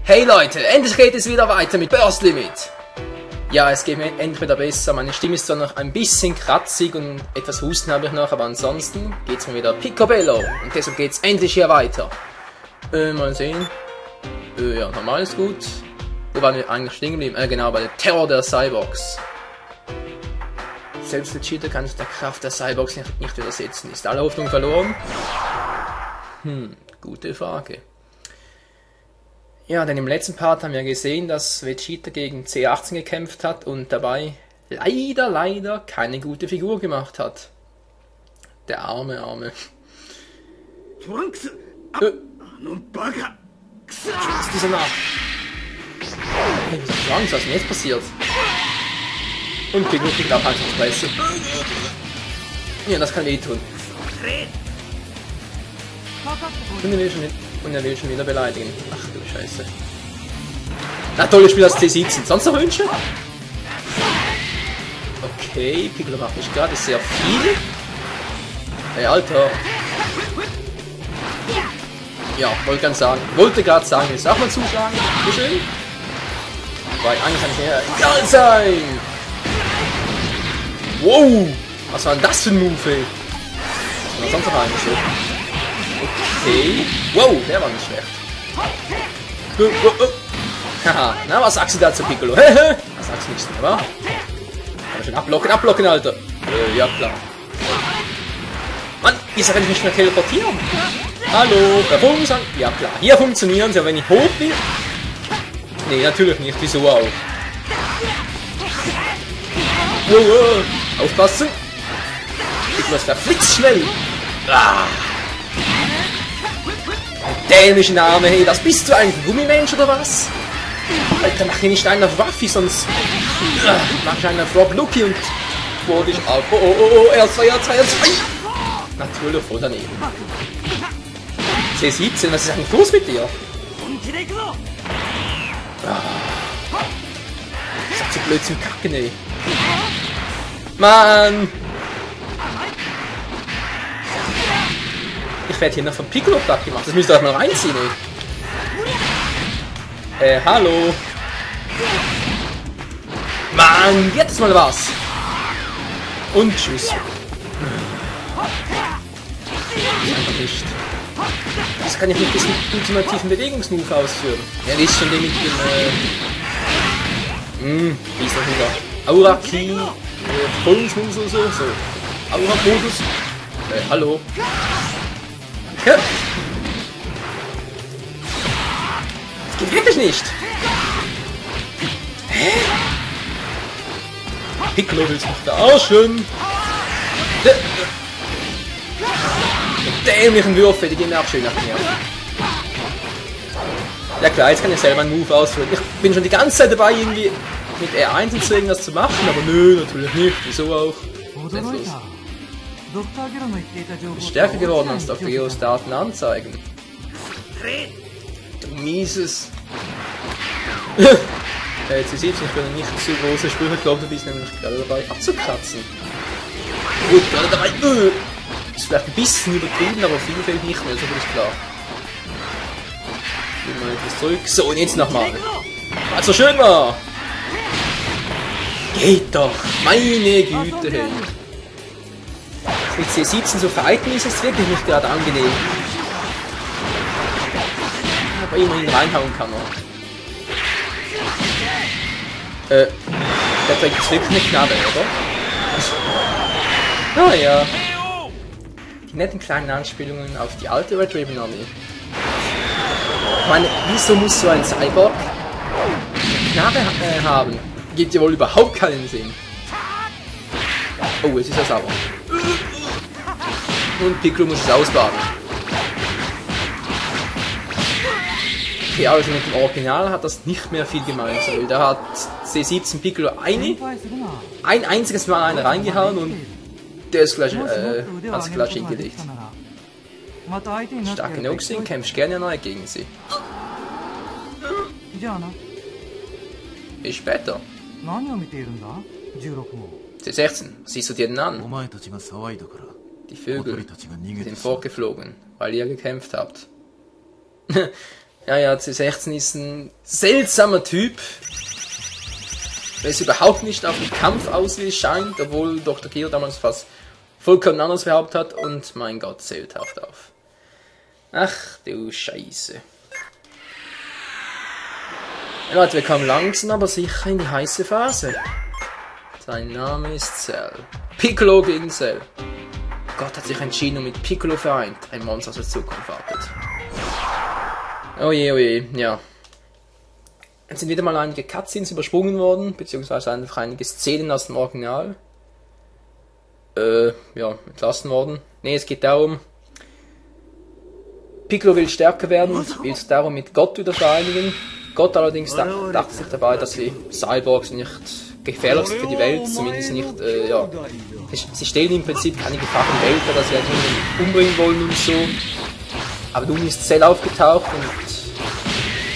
Hey Leute, endlich geht es wieder weiter mit Burst Limit. Ja, es geht mir endlich wieder besser. Meine Stimme ist zwar noch ein bisschen kratzig und etwas Husten habe ich noch, aber ansonsten geht's mir wieder picobello. Und deshalb geht's endlich hier weiter. Mal sehen. Ja, normal ist gut. Wo waren wir eigentlich stehen geblieben? Genau, bei der Terror der Cyborgs. Selbst der Cheater kann sich der Kraft der Cyborgs nicht widersetzen. Ist alle Hoffnung verloren? Gute Frage. Ja, denn im letzten Part haben wir gesehen, dass Vegeta gegen C18 gekämpft hat und dabei leider keine gute Figur gemacht hat. Der arme. Trunks! Was ist dieser nach? Hey, was ist Trunks? Was ist denn jetzt passiert? Und Piccolo kriegt auch einfach ins Fresse. Ja, das kann wehtun. Und er will schon wieder beleidigen. Ach du Scheiße. Na toll, ich spiele das C17. Sonst noch Wünsche? Okay, Piccolo macht mich gerade sehr viel. Hey, Alter. Ja, wollte gerade sagen, jetzt darf man zuschlagen. Wie schön. Weil eigentlich kann ich mir egal sein. Wow. Was war denn das für ein Move, ey? Was war sonst noch eigentlich so? Okay. Wow, der war nicht schlecht. Haha, na, was sagst du dazu, Piccolo? Was sagst du nichts mehr, wa? Aber schön ablocken, Alter. Ja, klar. Mann, wieso kann ich mich nicht mehr teleportieren? Hallo, da funktioniert. Ja, klar, hier funktionieren sie, aber wenn ich hoch bin. Nee, natürlich nicht, wieso auch? Wow, aufpassen. Piccolo ist verflixt schnell. Ah. Dämischen Arme, hey, das bist du eigentlich, Gummimensch oder was? Alter, mach hier nicht einen auf Waffi, sonst mach ich einen auf Rob Lucky und wurde ich auf. Oh, R2. Natürlich voll daneben. C17, was ist eigentlich los mit dir? Ich sag so blöd zum Kacken, ey. Mann! Ich werde hier noch vom Piccolo platt gemacht. Das müsst ihr euch mal reinziehen, ey. Hallo. Mann, jetzt mal was. Und tschüss. Einfach nicht. Das kann ich mit diesem ultimativen Bewegungsmove ausführen. Ja, wie ist schon den mit dem, wie ist das wieder? Aura Key, Bonus oder so. Aura-Modus. Hallo. Ja. Das geht wirklich nicht. Hä? Piccolo will's noch verarschen. Die dämlichen Würfe, die gehen mir auch schön nach mir. Ja klar, jetzt kann ich selber einen Move ausführen. Ich bin schon die ganze Zeit dabei, irgendwie mit R1 und so irgendwas zu machen, aber nö, natürlich nicht. Wieso auch? Was ist los? Du bist stärker geworden, als auf Geos Daten anzeigen. Du mieses. C17, ich bin nicht so große Sprüche, ich glaube, du bist nämlich gerade dabei abzukratzen. Gut, gerade dabei. Ist vielleicht ein bisschen übertrieben, aber viel fällt nicht mehr, so viel ist klar. Gehen wir etwas zurück. So, und jetzt nochmal. Was so schön war. Geht doch. Meine Güte, hey. Mit C17 so fighten ist es wirklich nicht gerade angenehm. Aber immerhin reinhauen kann er. Der trägt jetzt wirklich eine Knarre, oder? Naja. Die netten kleinen Anspielungen auf die alte Red Ribbon Armee. Ich meine, wieso muss so ein Cyborg eine Knarre haben? Gibt ja wohl überhaupt keinen Sinn. Oh, jetzt ist er sauer. Und Piccolo muss es ausbaden. Okay, also mit dem Original hat das nicht mehr viel gemeinsam. Da hat C17 Piccolo ein einziges Mal einen reingehauen und der ist gleich, hat sich gleich hingelegt. Stark genug sind, kämpfst gerne erneut gegen sie. Bis später. C16, siehst du dir den an? Die Vögel sind fortgeflogen, weil ihr gekämpft habt. Ja, C16 ist ein seltsamer Typ. Der ist überhaupt nicht auf den Kampf aus, wie es scheint, obwohl Dr. Gero damals fast vollkommen anders behauptet hat und mein Gott, Cell taucht auf. Ach du Scheiße. Ja, Leute, wir kommen langsam aber sicher in die heiße Phase. Sein Name ist Cell. Piccolo gegen Cell. Gott hat sich entschieden und mit Piccolo vereint. Ein Monster aus der Zukunft wartet. Oh je, ja. Jetzt sind wieder mal einige Cutscenes übersprungen worden, beziehungsweise einfach einige Szenen aus dem Original. Ja, entlassen worden. Ne, es geht darum, Piccolo will stärker werden und will es darum mit Gott wieder vereinigen. Gott allerdings dachte sich dabei, dass die Cyborgs nicht gefährlich sind für die Welt, zumindest nicht, ja. Sie stellen im Prinzip keine Gefahr für die Welt, dass sie halt umbringen wollen und so. Aber nun ist Cell aufgetaucht und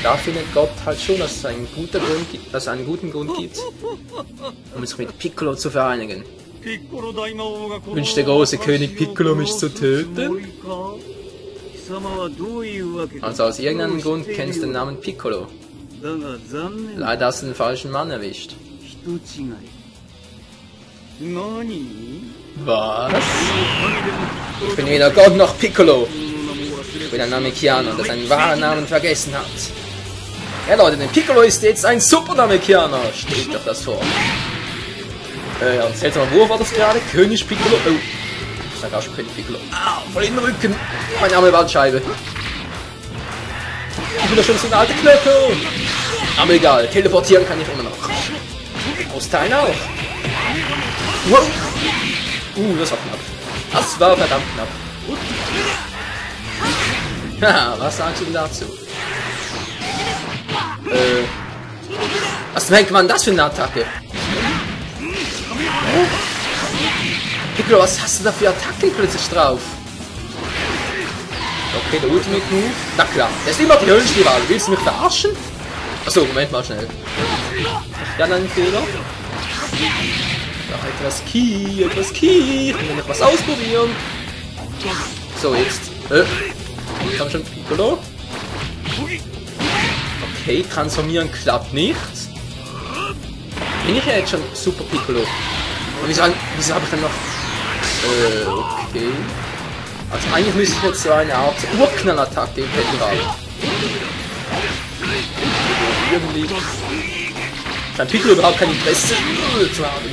da findet Gott halt schon, dass es einen guten Grund gibt, um sich mit Piccolo zu vereinigen. Wünscht der große König Piccolo, mich zu töten? Also aus irgendeinem Grund kennst du den Namen Piccolo. Leider hast du den falschen Mann erwischt. Was? Ich bin weder Gott noch Piccolo. Ich bin ein Namekianer, der seinen wahren Namen vergessen hat. Ja Leute, denn Piccolo ist jetzt ein Super-Namekianer. Stellt euch das vor. Ja, ein seltsamer Wurf war das gerade. König Piccolo. Oh. Ich sag auch schon König Piccolo. Ah, voll in den Rücken. Meine arme Waldscheibe. Ich bin doch schon so eine alte Knöpfe. Aber egal, teleportieren kann ich immer noch. Austeilen auch. Wow. Das war knapp. Das war verdammt knapp. Haha, was sagst du denn dazu? Was zum Henker war denn das für eine Attacke? Piccolo, was hast du da für Attacken plötzlich drauf? Okay, der Ultimate Move. Na klar, der ist immer die Höllenstiefel. Willst du mich verarschen? Achso, Moment mal schnell. Ja, einen Fehler. Noch etwas Ki. Ich will noch was ausprobieren. So, jetzt. Komm schon, Piccolo. Okay, transformieren klappt nicht. Bin ich ja jetzt schon Super Piccolo. Und wieso habe ich dann noch... okay. Also eigentlich müsste ich jetzt so eine Art Urknallattacke im Petto haben. Irgendwie... Scheint Piccolo überhaupt kein Interesse zu haben.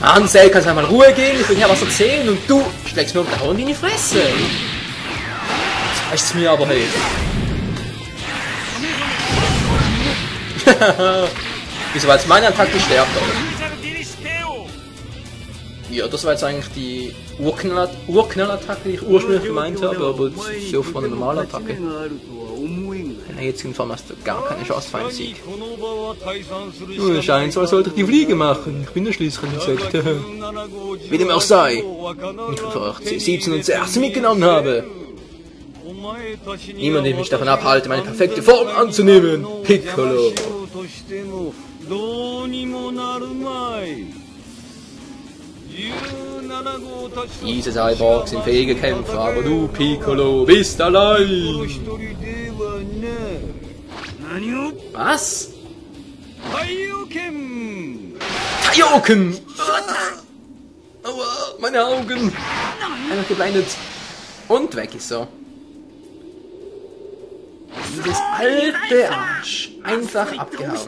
Mann, Cell, kannst du einmal Ruhe geben? Ich will hier was erzählen und du schlägst mir dauernd in die Fresse. Jetzt reicht's mir aber, hey. Wieso war jetzt meine Attacke stärker? Ja, das war jetzt eigentlich die Urknallattacke, die ich ursprünglich gemeint habe, aber das ist ja von einer normalen Attacke. In der jetzigen Form hast du gar keine Chance für einen Sieg. Es scheint so, als sollte ich die Fliege machen. Ich bin ja schließlich ein Insekt. Wie dem auch sei. Ich einfach C17 und C18 mitgenommen habe. Niemand wird mich davon abhalten, meine perfekte Form anzunehmen. Piccolo. Diese Cyborgs sind fähige Kämpfer, aber du, Piccolo, bist allein. Was? Kaioken! Aua, meine Augen! Einfach geblendet. Und weg ist er. Dieses alte Arsch. Einfach abgehauen.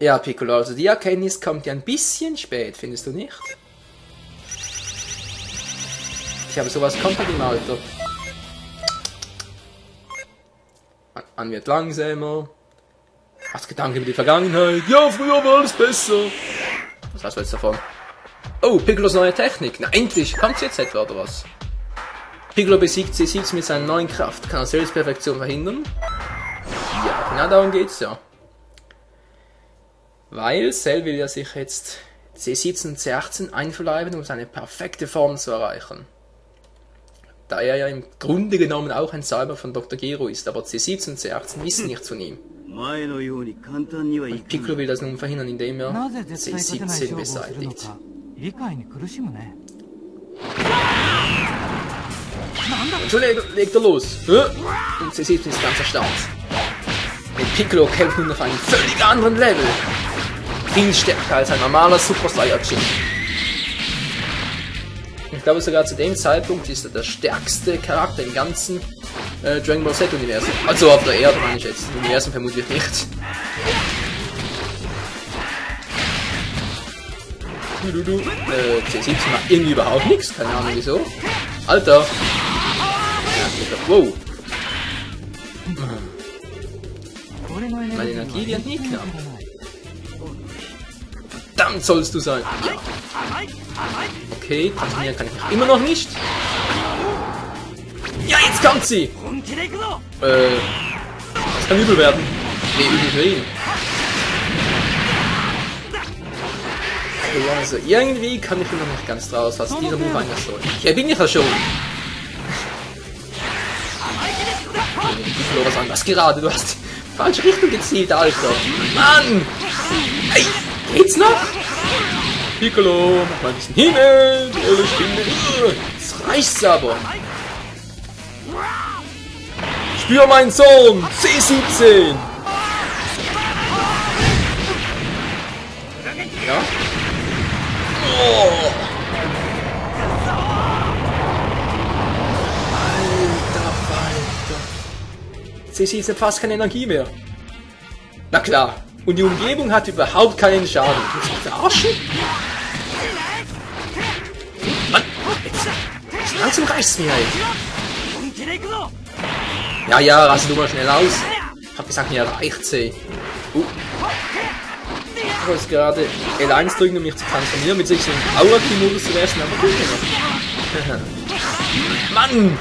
Ja, Piccolo, also die Erkenntnis kommt ja ein bisschen spät, findest du nicht? Ich habe sowas komplett im Alter. Man wird langsamer. Hast Gedanken über die Vergangenheit. Ja, früher war alles besser. Was hast du jetzt davon? Oh, Piccolos neue Technik. Na endlich, kommt jetzt etwa oder was? Piccolo besiegt C17 mit seiner neuen Kraft. Kann er Selbstperfektion verhindern? Ja, genau darum geht's ja. Weil Cell will ja sich jetzt C17 und C18 einverleiben, um seine perfekte Form zu erreichen. Da er ja im Grunde genommen auch ein Cyber von Dr. Gero ist, aber C17 und C18 wissen nichts von ihm. Und Piccolo will das nun verhindern, indem er C17 beseitigt. Und so legt er los. Und C17 ist ganz erstaunt. Mit Piccolo kämpft nun auf einem völlig anderen Level. Viel stärker als ein normaler Super Saiyajin. Ich glaube sogar zu dem Zeitpunkt ist er der stärkste Charakter im ganzen Dragon Ball Z Universum. Also auf der Erde meine ich jetzt. Im Universum vermutlich nicht. C17 macht irgendwie überhaupt nichts. Keine Ahnung wieso. Alter. Wow. Meine Energie wird nie knapp. Verdammt sollst du sein. Ja. Okay, transformieren kann ich immer noch nicht. Ja, jetzt kommt sie! Das kann übel werden. Nee, übel für ihn. Also, irgendwie kann ich immer noch nicht ganz draus, was dieser Move eigentlich soll. Hier bin ich ja schon. Ich verlor was anderes gerade, du hast die falsche Richtung gezielt, Alter. Mann! Ey, geht's noch? Piccolo, mach mal ein bisschen Himmel, eure Stimme. Jetzt reicht's aber. Spür meinen Sohn, C17! Ja? Oh. Alter Falter. C17 fast keine Energie mehr. Na klar. Und die Umgebung hat überhaupt keinen Schaden. Willst du mich verarschen? Mann, jetzt langsam reicht's mir, ey. Ja, raste du mal schnell aus. Ich hab gesagt, mir reicht's, ey. Ich wollte gerade L1 drücken, um mich zu transformieren, mit sich so einem Aura-Ki-Modus zu werden, aber gut gemacht. Mann!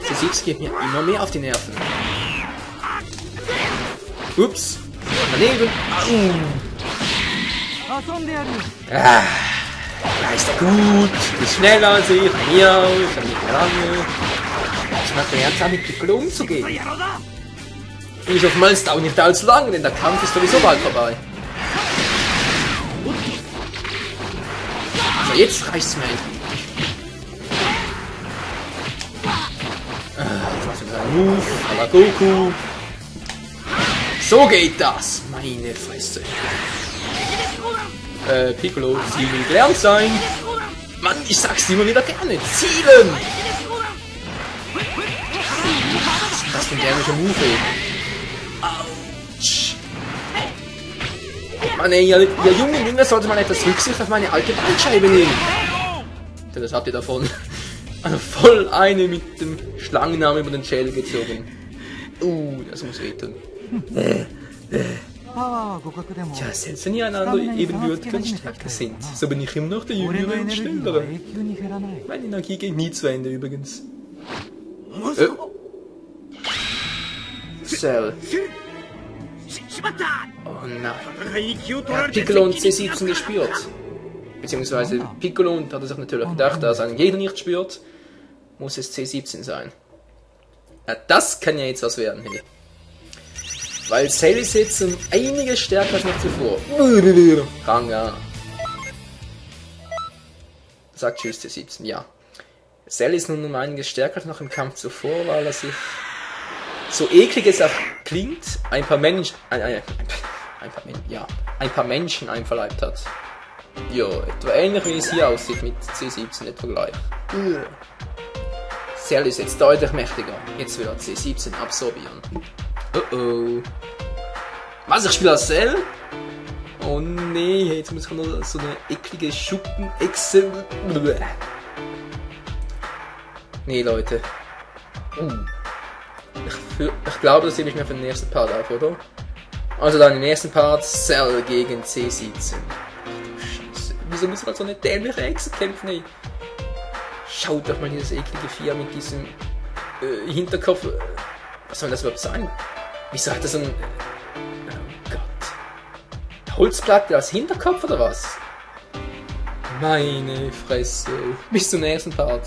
C17 geht mir immer mehr auf die Nerven. Ups. Daneben. Ah. Ja, ist doch gut. Du bist schneller als ich. Von mir aus. Ich hab nicht lange. Ich mache ernsthaft mit Piccolo umzugehen. Und ich hoffe mal, es dauert nicht allzu lange, denn der Kampf ist sowieso bald vorbei. Also jetzt reicht's mir endlich. Jetzt machst du wieder einen Move. À la Goku. So geht das! Meine Fresse. Piccolo, Ziel will gelernt sein. Mann, ich sag's dir immer wieder gerne. Zielen! Was ist das für ein dämlicher Move, ey? Autsch! Mann, ey, ihr jungen Dinger sollte man etwas Rücksicht auf meine alte Bandscheibe nehmen. Das habt ihr davon. Also voll eine mit dem Schlangenarm über den Schädel gezogen. Das muss wehtun. Tja, selbst wenn ihr einander ebenbürtig und stärker sind, so bin ich immer noch der Jüngere und Schnellere. Meine Energie geht nie zu Ende übrigens. Cell. Oh nein. Hat Piccolo und C17 gespürt. Beziehungsweise Piccolo und hat er sich natürlich gedacht, da es einen Gegner nicht spürt, muss es C17 sein. Ja, das kann ja jetzt was werden, hey. Weil Cell ist jetzt um einiges stärker als noch zuvor. Ranga. Sagt tschüss C17, ja. Cell ist nun um einiges stärker als noch im Kampf zuvor, weil er sich, so eklig es auch klingt, ein paar Menschen einverleibt hat. Ja, etwa ähnlich wie es hier aussieht mit C17, etwa gleich. Cell ist jetzt deutlich mächtiger. Jetzt will er C17 absorbieren. Oh. Was, ich spiele als Cell? Oh nee, jetzt muss ich noch so eine eklige Schuppen-Echse. Nee, Leute. Ich glaube, das hebe ich mir für den nächsten Part auf, oder? Also dann im nächsten Part Cell gegen C17. Ach du Scheiße. Wieso muss man so eine dämliche Echse kämpfen, ey? Schaut doch mal dieses eklige Vieh mit diesem Hinterkopf. Was soll das überhaupt sein? Wieso hat das so ein... Oh Gott. Holzplatte als Hinterkopf oder was? Meine Fresse. Bis zum nächsten Part.